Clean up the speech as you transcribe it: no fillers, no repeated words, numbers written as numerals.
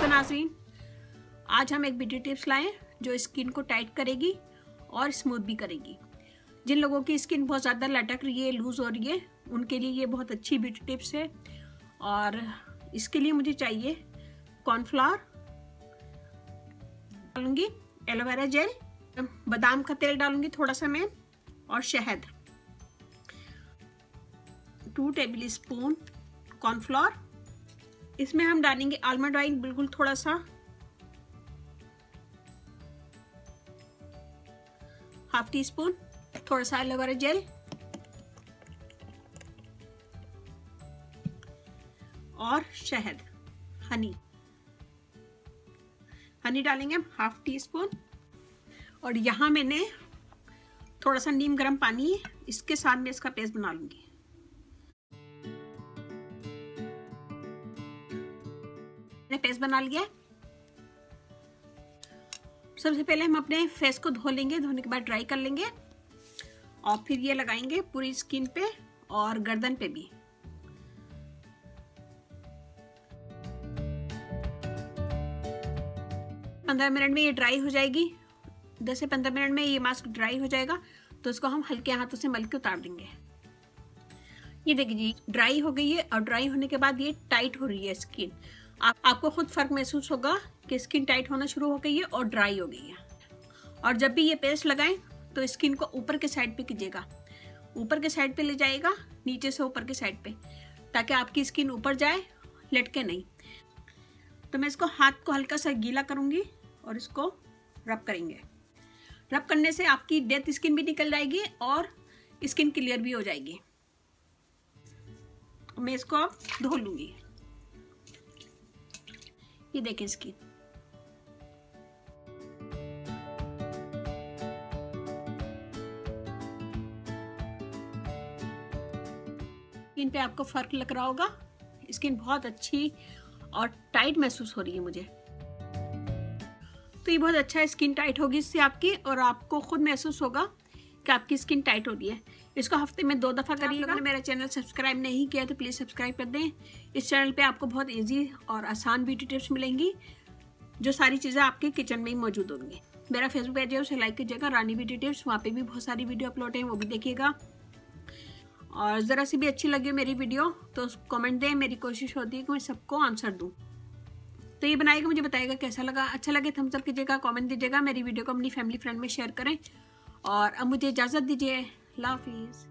नाज़रीन, आज हम एक ब्यूटी टिप्स लाएं जो स्किन को टाइट करेगी और स्मूथ भी करेगी। जिन लोगों की स्किन बहुत ज़्यादा लटक रही है, लूज़ हो रही है, उनके लिए ये बहुत अच्छी ब्यूटी टिप्स है। और इसके लिए मुझे चाहिए कॉर्नफ्लावर, डालूंगी एलोवेरा जेल, बादाम का तेल डालूंगी थोड़ा सा मैं, और शहद। 2 टेबल स्पून कॉर्नफ्लावर। इसमें हम डालेंगे आलमंड ऑयल बिल्कुल थोड़ा सा, ½ टीस्पून, थोड़ा सा एलोवेरा जेल और शहद, हनी डालेंगे हम ½ टीस्पून। और यहाँ मैंने थोड़ा सा नीम गर्म पानी है, इसके साथ में इसका पेस्ट बना लूंगी। मैंने पेस्ट बना लिया है। सबसे पहले हम अपने फेस को धो लेंगे, धोने के बाद ड्राई कर लेंगे और फिर ये लगाएंगे पूरी स्किन पे और गर्दन पे भी। पंद्रह मिनट में ये ड्राई हो जाएगी। 10 से 15 मिनट में ये मास्क ड्राई हो जाएगा तो इसको हम हल्के हाथों से मल के उतार देंगे। ये देखिए जी, ड्राई हो गई है और ड्राई होने के बाद ये टाइट हो रही है स्किन। आपको खुद फर्क महसूस होगा कि स्किन टाइट होना शुरू हो गई है और ड्राई हो गई है। और जब भी ये पेस्ट लगाएं तो स्किन को ऊपर के साइड पे कीजिएगा, ऊपर के साइड पे ले जाएगा, नीचे से ऊपर के साइड पे, ताकि आपकी स्किन ऊपर जाए, लटके नहीं। तो मैं इसको हाथ को हल्का सा गीला करूंगी और इसको रब करेंगे। रब करने से आपकी डेड स्किन भी निकल जाएगी और स्किन क्लियर भी हो जाएगी। मैं इसको अब धो लूंगी। ये देखें स्किन, स्किन पे आपको फर्क लग रहा होगा। स्किन बहुत अच्छी और टाइट महसूस हो रही है मुझे। तो ये बहुत अच्छा स्किन टाइट होगी इससे आपकी, और आपको खुद महसूस होगा कि आपकी स्किन टाइट हो रही है। इसको हफ्ते में 2 दफ़ा करिएगा। अगर मेरा चैनल सब्सक्राइब नहीं किया तो प्लीज़ सब्सक्राइब कर दें। इस चैनल पे आपको बहुत इजी और आसान ब्यूटी टिप्स मिलेंगी, जो सारी चीज़ें आपके किचन में ही मौजूद होंगी। मेरा फेसबुक पेज है, उसे लाइक कीजिएगा, रानी ब्यूटी टिप्स। वहाँ पे भी बहुत सारी वीडियो अपलोड हैं, वो भी देखिएगा। और ज़रा सी भी अच्छी लगी मेरी वीडियो तो कमेंट दें। मेरी कोशिश होती है कि मैं सबको आंसर दूँ। तो ये बनाएगा, मुझे बताएगा कैसा लगा। अच्छा लगे थम्स अप कीजिएगा, कमेंट दीजिएगा। मेरी वीडियो को अपनी फैमिली फ्रेंड में शेयर करें। और अब मुझे इजाज़त दीजिए। अल्लाह हाफिज़।